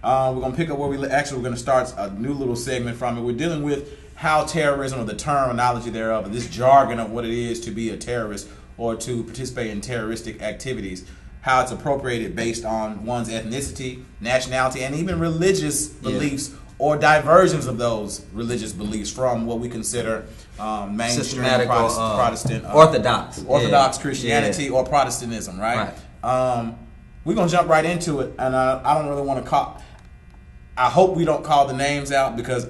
We're going to pick up where we're going to start a new little segment from it. We're dealing with how terrorism, or the terminology thereof, this jargon of what it is to be a terrorist or to participate in terroristic activities, how it's appropriated based on one's ethnicity, nationality, and even religious beliefs or diversions of those religious beliefs from what we consider mainstream Protestant Orthodox Christianity or Protestantism, right? We're going to jump right into it, and I don't really want to call... I hope we don't call the names out because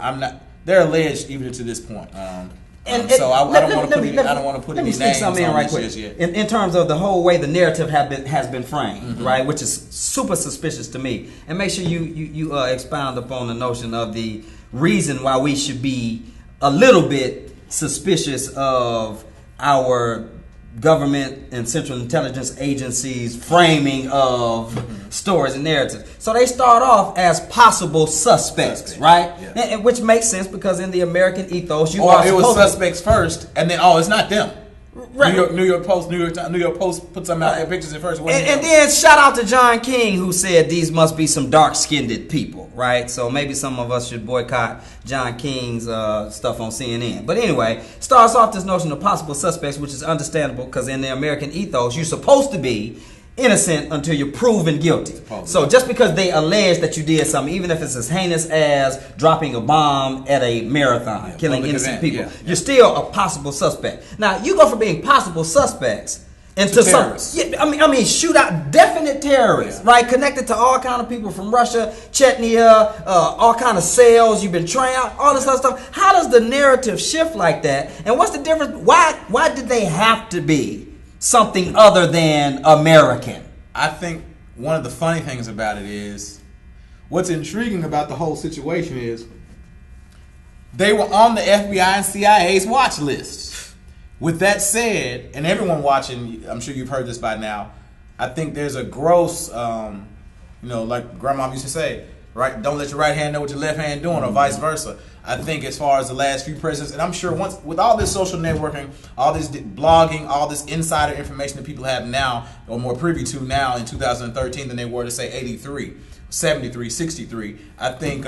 they're alleged even to this point. So I don't want to put any names on this just yet. In terms of the whole way the narrative has been framed, right, which is super suspicious to me. And make sure you expound upon the notion of the reason why we should be a little bit suspicious of our government and central intelligence agencies' framing of stories and narratives. So they start off as possible suspects, right? Yeah. And which makes sense because in the American ethos, it was suspects first, and then it's not them. Right. New York Post put some out their pictures at first. And then shout out to John King, who said these must be some dark-skinned people, right? So maybe some of us should boycott John King's stuff on CNN. But anyway, starts off this notion of possible suspects, which is understandable because in the American ethos, you're supposed to be innocent until you're proven guilty. So just because they allege that you did something, even if it's as heinous as dropping a bomb at a marathon, killing innocent people, you're still a possible suspect. Now, you go from being possible suspects into terrorists. I mean, shoot out definite terrorists, right? Connected to all kind of people from Russia, Chechnya, all kind of cells. You've been trained out, all this other stuff. How does the narrative shift like that? And what's the difference? Why did they have to be something other than American? I think one of the funny things about it is, what's intriguing about the whole situation is they were on the FBI and CIA's watch list. With that said, and everyone watching, I'm sure you've heard this by now, I think there's a gross, like Grandma used to say, right? Don't let your right hand know what your left hand doing, or vice versa. I think as far as the last few presidents, and I'm sure once with all this social networking, all this blogging, all this insider information that people have now, or more privy to now in 2013 than they were to say 83, 73, 63, I think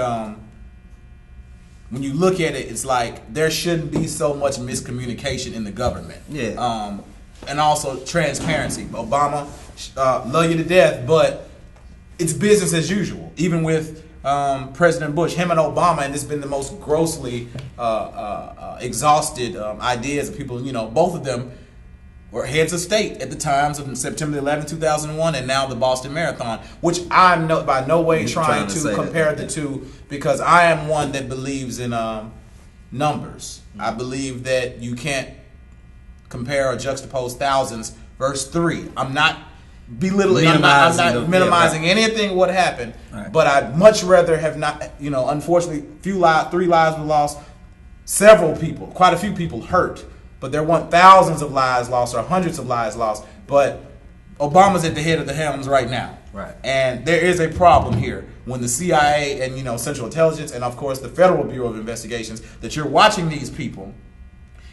when you look at it, it's like there shouldn't be so much miscommunication in the government. Yeah. And also transparency. Obama, love you to death, but it's business as usual. Even with President Bush, him and Obama, and this has been the most grossly exhausted ideas of people. Both of them were heads of state at the times of September 11, 2001, and now the Boston Marathon, which I'm by no way trying to compare the two, because I am one that believes in numbers. I believe that you can't compare or juxtapose thousands versus three. I'm not belittling, I'm not minimizing anything what happened, right. But I'd much rather have not, unfortunately, 3 lives were lost, quite a few people hurt, but there weren't thousands of lives lost or hundreds of lives lost, but Obama's at the head of the helms right now. Right. And there is a problem here when the CIA and, Central Intelligence and, of course, the Federal Bureau of Investigations, that you're watching these people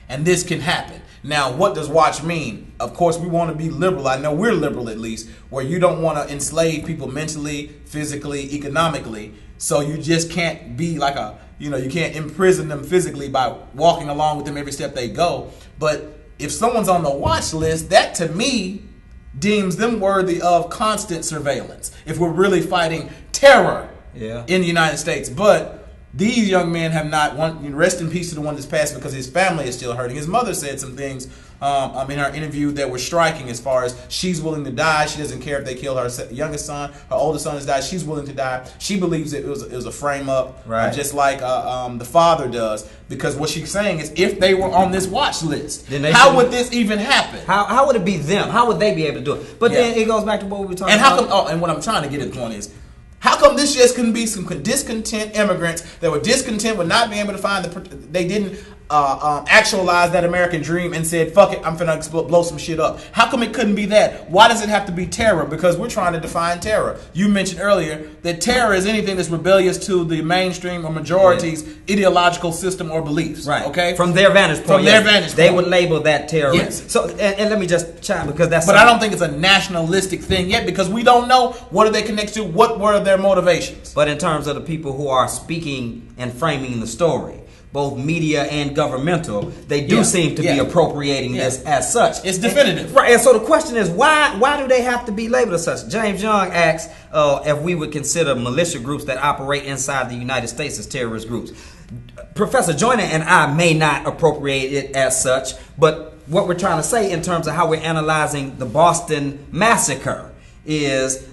and this can happen. Now, what does watch mean? Of course, we want to be liberal. I know we're liberal, at least, where you don't want to enslave people mentally, physically, economically. So you just can't be like you can't imprison them physically by walking along with them every step they go. But if someone's on the watch list, that to me deems them worthy of constant surveillance if we're really fighting terror in the United States. But these young men have not, rest in peace to the one that's passed, because his family is still hurting. His mother said some things in her interview that were striking, as far as she's willing to die. She doesn't care if they kill her youngest son. Her oldest son has died. She's willing to die. She believes it was a frame up, right. Just like the father does. Because what she's saying is, if they were on this watch list, how would this even happen? How would it be them? How would they be able to do it? But then it goes back to what we were talking about. And what I'm trying to get at the point is, how come this just couldn't be some discontent immigrants that were discontent with not being able to find they didn't? actualized that American dream and said, fuck it, I'm finna blow some shit up. How come it couldn't be that? Why does it have to be terror? Because we're trying to define terror. You mentioned earlier that terror is anything that's rebellious to the mainstream or majority's ideological system or beliefs. Right. Okay? From their vantage point. From their vantage point. They would label that terrorist. Yes. So, and let me just chime, because that's... But I don't think it's a nationalistic thing yet, because we don't know what are they connected to, what were their motivations. But in terms of the people who are speaking and framing the story, both media and governmental, they do seem to be appropriating this as such. It's definitive. Right, and so the question is, why do they have to be labeled as such? James Young asks if we would consider militia groups that operate inside the United States as terrorist groups. Professor Joyner and I may not appropriate it as such, but what we're trying to say in terms of how we're analyzing the Boston Massacre is...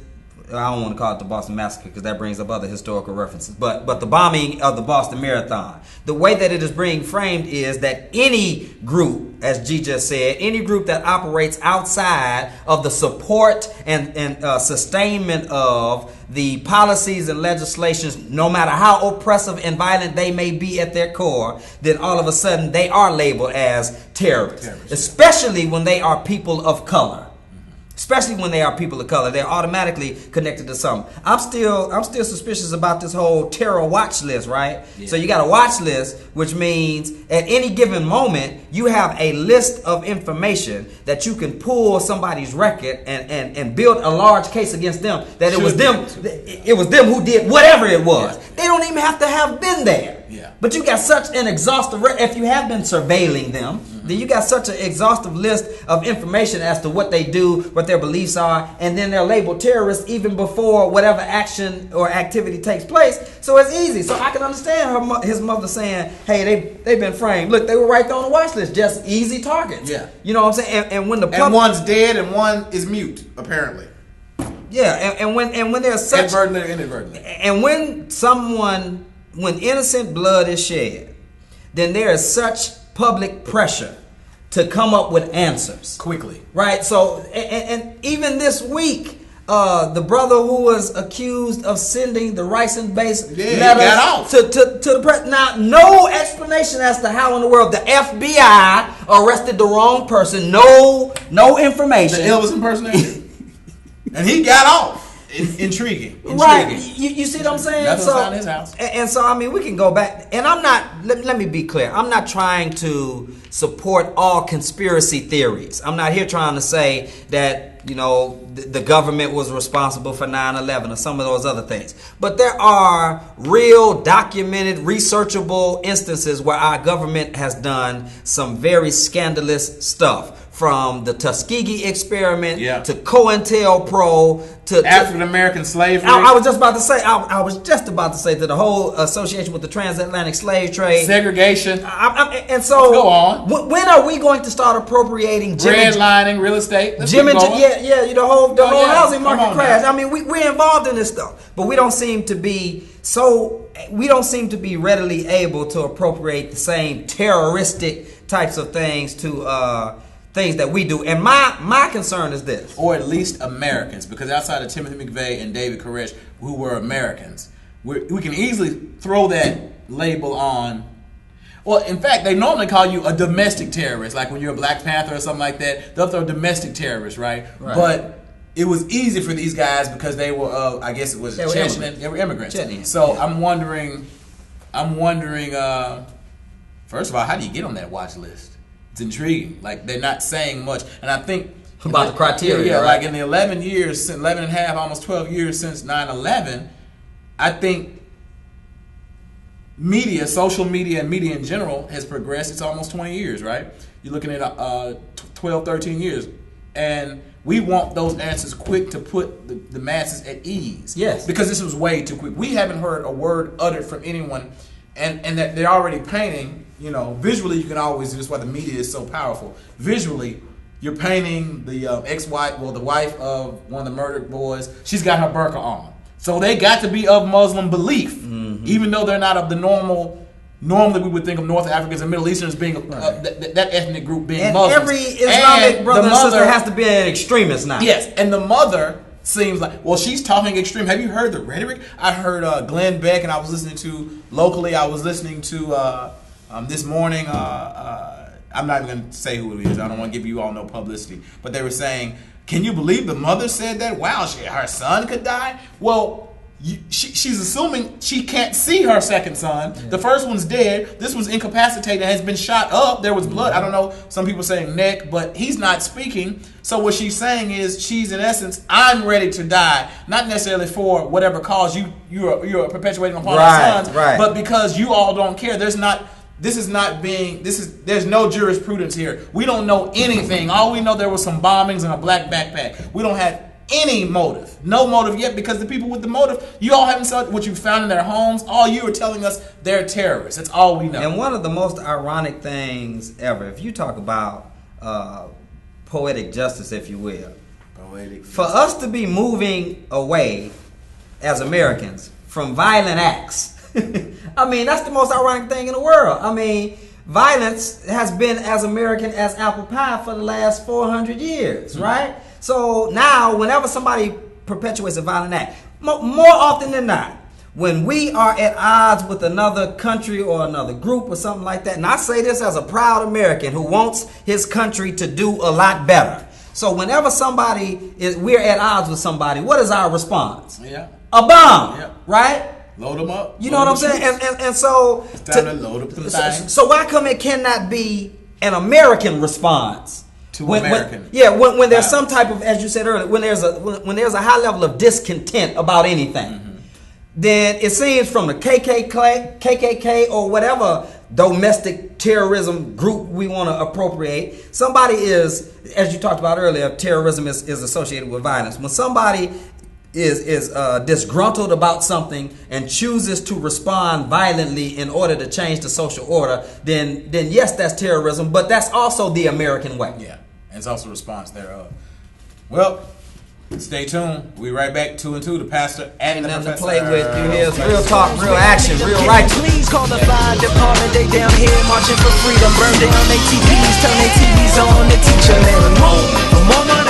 I don't want to call it the Boston Massacre because that brings up other historical references. But the bombing of the Boston Marathon, the way that it is being framed is that any group, as G just said, any group that operates outside of the support and sustainment of the policies and legislations, no matter how oppressive and violent they may be at their core, then all of a sudden they are labeled as terrorists. Especially when they are people of color. Especially when they are people of color, they're automatically connected to something. I'm still suspicious about this whole terror watch list, right? Yeah. So you got a watch list, which means at any given moment you have a list of information that you can pull somebody's record and build a large case against them. That it was them who did whatever it was. Yeah. They don't even have to have been there. Yeah. But you got such an exhaustive, if you have been surveilling them, then you got such an exhaustive list of information as to what they do, what their beliefs are, and then they're labeled terrorists even before whatever action or activity takes place. So it's easy. So I can understand his mother saying, hey, they've been framed. Look, they were right there on the watch list. Just easy targets. Yeah. You know what I'm saying? And when the and one's dead and one is mute, apparently. Yeah, and when there's such... Inadvertently or inadvertently. And when innocent blood is shed, then there is such public pressure to come up with answers quickly, right? So, and even this week, the brother who was accused of sending the ricin-based letters to the press. Now, no explanation as to how in the world the FBI arrested the wrong person. No information. The Elvis impersonator, and he got off. Intriguing. Right. You see what I'm saying? That's what's down his house. And so, I mean, we can go back. And I'm not, let me be clear. I'm not trying to support all conspiracy theories. I'm not here trying to say that, you know, the government was responsible for 9/11 or some of those other things. But there are real, documented, researchable instances where our government has done some very scandalous stuff. From the Tuskegee experiment to COINTELPRO to African American slavery. I was just about to say to the whole association with the transatlantic slave trade, segregation, and so go on. When are we going to start appropriating redlining, real estate? The whole housing market crash. I mean, we're involved in this stuff, but we don't seem to be readily able to appropriate the same terroristic types of things to things that we do. And my concern is this. Or at least Americans, because outside of Timothy McVeigh and David Koresh, who were Americans, we can easily throw that label on. Well, in fact, they normally call you a domestic terrorist, like when you're a Black Panther or something like that. They'll throw domestic terrorists, right? But it was easy for these guys because they were, I guess it was Chechen. They were immigrants. So I'm wondering, first of all, how do you get on that watch list? It's intriguing. Like, they're not saying much. And I think... About the criteria, right? Like in the 11 and a half, almost 12 years since 9/11, I think media, social media, and media in general has progressed. It's almost 20 years, right? You're looking at 12, 13 years. And we want those answers quick to put the masses at ease. Yes. Because this was way too quick. We haven't heard a word uttered from anyone, and that they're already painting... You know, visually you can always do this. Why the media is so powerful. Visually, you're painting the the wife of one of the murdered boys. She's got her burqa on, so they got to be of Muslim belief, even though they're not of the normal. Normally, we would think of North Africans and Middle Easterns being that ethnic group being and Muslims. Every Islamic brother and sister has to be an extremist now. Yes, and the mother seems like, well, she's talking extreme. Have you heard the rhetoric? I heard Glenn Beck, and I was listening to locally. I was listening to. This morning, I'm not even going to say who it is. I don't want to give you all no publicity. But they were saying, can you believe the mother said that? Wow, her son could die? Well, she's assuming she can't see her second son. Yeah. The first one's dead. This one's incapacitated, has been shot up. There was blood. I don't know. Some people saying neck, but he's not speaking. So what she's saying is, she's in essence, I'm ready to die, not necessarily for whatever cause you're perpetuating upon our sons, but because you all don't care. There's no jurisprudence here. We don't know anything. All we know, there was some bombings and a black backpack. We don't have any motive. No motive yet, because the people with the motive, you all haven't said what you found in their homes. All you are telling us, they're terrorists. That's all we know. And one of the most ironic things ever, if you talk about poetic justice, if you will, for us to be moving away as Americans from violent acts, I mean, that's the most ironic thing in the world. I mean, violence has been as American as apple pie for the last 400 years, right? So now, whenever somebody perpetuates a violent act, more often than not, when we are at odds with another country or another group or something like that, and I say this as a proud American who wants his country to do a lot better. So whenever we're at odds with somebody, what is our response? Yeah. A bomb, right? Load them up. You know what I'm saying? And so, it's time to load up the thing. So why come it cannot be an American response? When there's some type of, as you said earlier, when there's a high level of discontent about anything, then it seems from the KKK or whatever domestic terrorism group we want to appropriate, somebody is, as you talked about earlier, terrorism is associated with violence. When somebody is disgruntled about something and chooses to respond violently in order to change the social order, then yes, that's terrorism, but that's also the American way. Yeah, and it's also a response thereof. Well, stay tuned. We right back 2 and 2. The pastor and Ain't the nothing to professor. play with. You hear real talk, real action, real righteous. Please call the fire department. They down here marching for freedom. Burn down their TVs, turn their TVs on. The teacher man. Move from all my